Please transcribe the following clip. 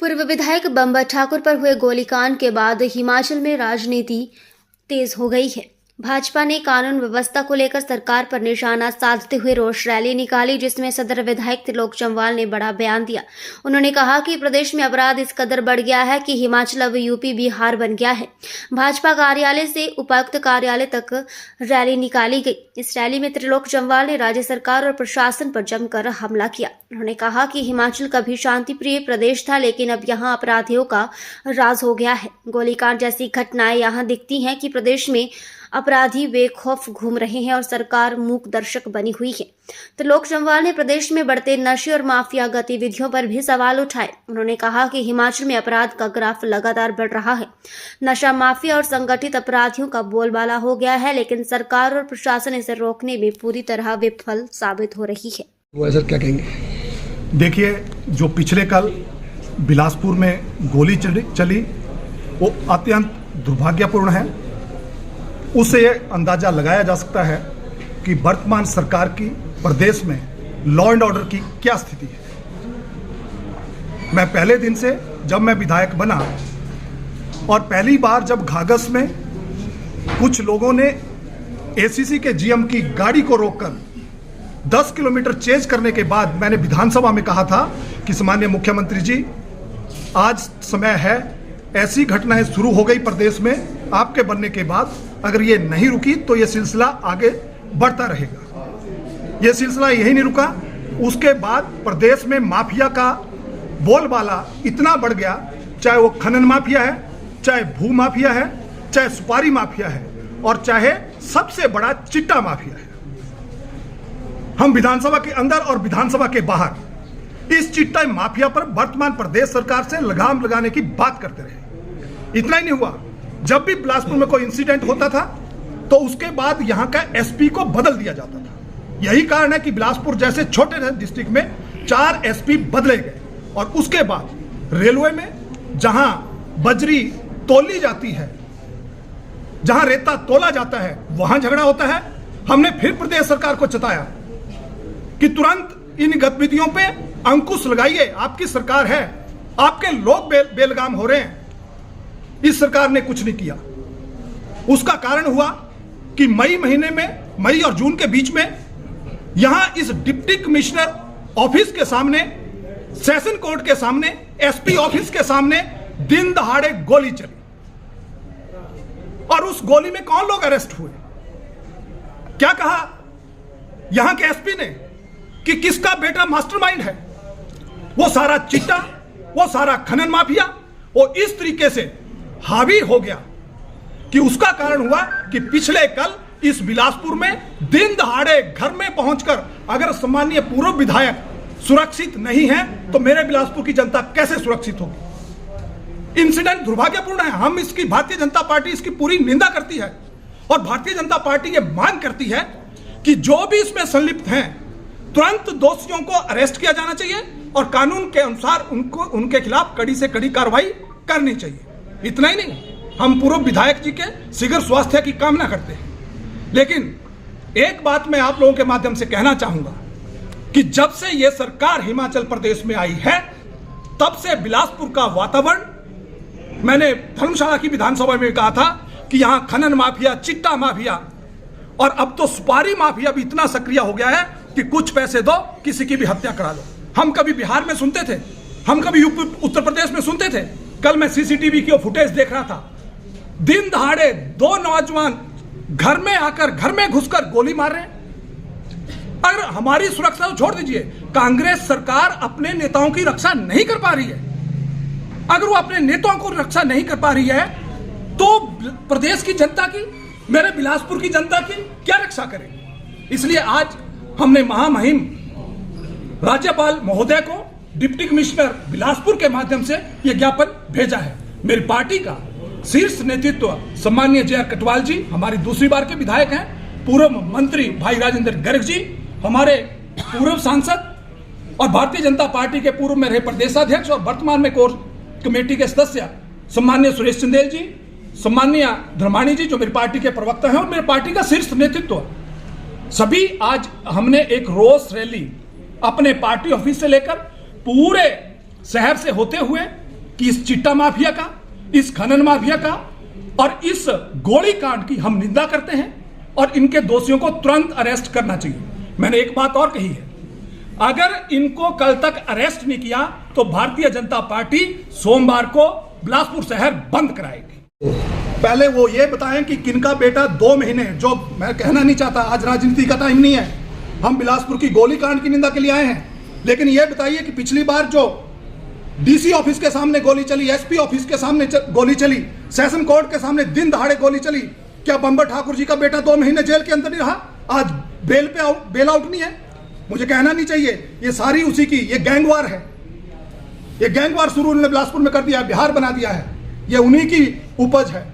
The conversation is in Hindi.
पूर्व विधायक बम्बा ठाकुर पर हुए गोलीकांड के बाद हिमाचल में राजनीति तेज हो गई है। भाजपा ने कानून व्यवस्था को लेकर सरकार पर निशाना साधते हुए रोष रैली निकाली, जिसमें सदर विधायक त्रिलोक जम्वाल ने बड़ा बयान दिया। उन्होंने कहा कि प्रदेश में अपराध इस कदर बढ़ गया है कि हिमाचल अब यूपी बिहार बन गया है। भाजपा कार्यालय से उपायुक्त कार्यालय तक रैली निकाली गई। इस रैली में त्रिलोक जम्वाल ने राज्य सरकार और प्रशासन पर जमकर हमला किया। उन्होंने कहा कि हिमाचल कभी शांति प्रिय प्रदेश था, लेकिन अब यहाँ अपराधियों का राज हो गया है। गोलीकांड जैसी घटनाएं यहाँ दिखती हैं कि प्रदेश में अपराधी बेखौफ घूम रहे हैं और सरकार मूक दर्शक बनी हुई है। त्रिलोक जम्वाल ने प्रदेश में बढ़ते नशे और माफिया गतिविधियों पर भी सवाल उठाए। उन्होंने कहा कि हिमाचल में अपराध का ग्राफ लगातार बढ़ रहा है। नशा माफिया और संगठित अपराधियों का बोलबाला हो गया है, लेकिन सरकार और प्रशासन इसे रोकने में पूरी तरह विफल साबित हो रही है। वो सर क्या कहेंगे? देखिए, जो पिछले कल बिलासपुर में गोली चली वो अत्यंत दुर्भाग्यपूर्ण है। उससे ये अंदाजा लगाया जा सकता है कि वर्तमान सरकार की प्रदेश में लॉ एंड ऑर्डर की क्या स्थिति है। मैं पहले दिन से जब मैं विधायक बना और पहली बार जब घाघस में कुछ लोगों ने एसीसी के जीएम की गाड़ी को रोककर 10 किलोमीटर चेंज करने के बाद मैंने विधानसभा में कहा था कि माननीय मुख्यमंत्री जी, आज समय है, ऐसी घटनाएं शुरू हो गई प्रदेश में आपके बनने के बाद, अगर ये नहीं रुकी तो ये सिलसिला आगे बढ़ता रहेगा। ये सिलसिला यही नहीं रुका, उसके बाद प्रदेश में माफिया का बोलबाला इतना बढ़ गया, चाहे वो खनन माफिया है, चाहे भू माफिया है, चाहे सुपारी माफिया है और चाहे सबसे बड़ा चिट्टा माफिया है। हम विधानसभा के अंदर और विधानसभा के बाहर इस चिट्टा माफिया पर वर्तमान प्रदेश सरकार से लगाम लगाने की बात करते रहे। इतना ही नहीं हुआ, जब भी बिलासपुर में कोई इंसिडेंट होता था तो उसके बाद यहाँ का एसपी को बदल दिया जाता था। यही कारण है कि बिलासपुर जैसे छोटे डिस्ट्रिक्ट में 4 एसपी बदले गए और उसके बाद रेलवे में जहां बजरी तोली जाती है, जहां रेता तोला जाता है, वहां झगड़ा होता है। हमने फिर प्रदेश सरकार को चेताया कि तुरंत इन गतिविधियों पे अंकुश लगाइए, आपकी सरकार है, आपके लोग बेलगाम हो रहे हैं। इस सरकार ने कुछ नहीं किया। उसका कारण हुआ कि मई महीने में, मई और जून के बीच में यहां इस डिप्टी कमिश्नर ऑफिस के सामने, सेशन कोर्ट के सामने, एसपी ऑफिस के सामने दिन दहाड़े गोली चली और उस गोली में कौन लोग अरेस्ट हुए? क्या कहा यहां के एसपी ने कि किसका बेटा मास्टरमाइंड है? वो सारा चिट्टा, वो सारा खनन माफिया, वो इस तरीके से हावी हो गया कि उसका कारण हुआ कि पिछले कल इस बिलासपुर में दिन दहाड़े घर में पहुंचकर अगर सम्मानीय पूर्व विधायक सुरक्षित नहीं है तो मेरे बिलासपुर की जनता कैसे सुरक्षित होगी? इंसिडेंट दुर्भाग्यपूर्ण है। हम इसकी, भारतीय जनता पार्टी इसकी पूरी निंदा करती है और भारतीय जनता पार्टी ये मांग करती है कि जो भी इसमें संलिप्त हैं तुरंत दोषियों को अरेस्ट किया जाना चाहिए और कानून के अनुसार उनके खिलाफ कड़ी से कड़ी कार्रवाई करनी चाहिए। इतना ही नहीं, हम पूर्व विधायक जी के शीघ्र स्वास्थ्य की कामना करते हैं। लेकिन एक बात मैं आप लोगों के माध्यम से कहना चाहूंगा कि जब से यह सरकार हिमाचल प्रदेश में आई है तब से बिलासपुर का वातावरण, मैंने धर्मशाला की विधानसभा में कहा था कि यहां खनन माफिया, चिट्टा माफिया और अब तो सुपारी माफिया भी इतना सक्रिय हो गया है कि कुछ पैसे दो, किसी की भी हत्या करा लो। हम कभी बिहार में सुनते थे, हम कभी यूपी उत्तर प्रदेश में सुनते थे। कल मैं सीसीटीवी की फुटेज देख रहा था, दिन दहाड़े 2 नौजवान घर में आकर, घर में घुसकर गोली मार रहे हैं। अगर हमारी सुरक्षा तो छोड़ दीजिए, कांग्रेस सरकार अपने नेताओं की रक्षा नहीं कर पा रही है। अगर वो अपने नेताओं को रक्षा नहीं कर पा रही है तो प्रदेश की जनता की, मेरे बिलासपुर की जनता की क्या रक्षा करेगी? इसलिए आज हमने महामहिम राज्यपाल महोदय को, डिप्टी कमिश्नर बिलासपुर के माध्यम से यह ज्ञापन भेजा है। मेरी पार्टी का शीर्ष नेतृत्व सम्मानीय जे आर कटवाल जी, हमारी दूसरी बार के विधायक हैं, पूर्व मंत्री भाई राजेंद्र गर्ग जी, हमारे पूर्व सांसद और भारतीय जनता पार्टी के पूर्व में रहे प्रदेशाध्यक्ष और वर्तमान में कोर कमेटी के सदस्य सम्मानीय सुरेश चंदेल जी, सम्मानीय धर्माणी जी जो मेरी पार्टी के प्रवक्ता हैं और मेरी पार्टी का शीर्ष नेतृत्व, सभी आज हमने एक रोष रैली अपने पार्टी ऑफिस से लेकर पूरे शहर से होते हुए कि इस चिट्टा माफिया का, इस खनन माफिया का और इस गोली कांड की हम निंदा करते हैं और इनके दोषियों को तुरंत अरेस्ट करना चाहिए। मैंने एक बात और कही है, अगर इनको कल तक अरेस्ट नहीं किया तो भारतीय जनता पार्टी सोमवार को बिलासपुर शहर बंद कराएगी। पहले वो ये बताएं कि किनका बेटा 2 महीने, जो मैं कहना नहीं चाहता, आज राजनीति का टाइम नहीं है, हम बिलासपुर की गोली कांड की निंदा के लिए आए हैं, लेकिन ये बताइए कि पिछली बार जो डीसी ऑफिस के सामने गोली चली, एसपी ऑफिस के सामने गोली चली, सेशन कोर्ट के सामने दिन दहाड़े गोली चली, क्या बंबर ठाकुर जी का बेटा 2 महीने जेल के अंदर नहीं रहा? आज बेल आउट नहीं है? मुझे कहना नहीं चाहिए, ये सारी उसी की, ये गैंगवार है, ये गैंगवार शुरू उन्होंने बिलासपुर में कर दिया है, बिहार बना दिया है, ये उन्हीं की उपज है।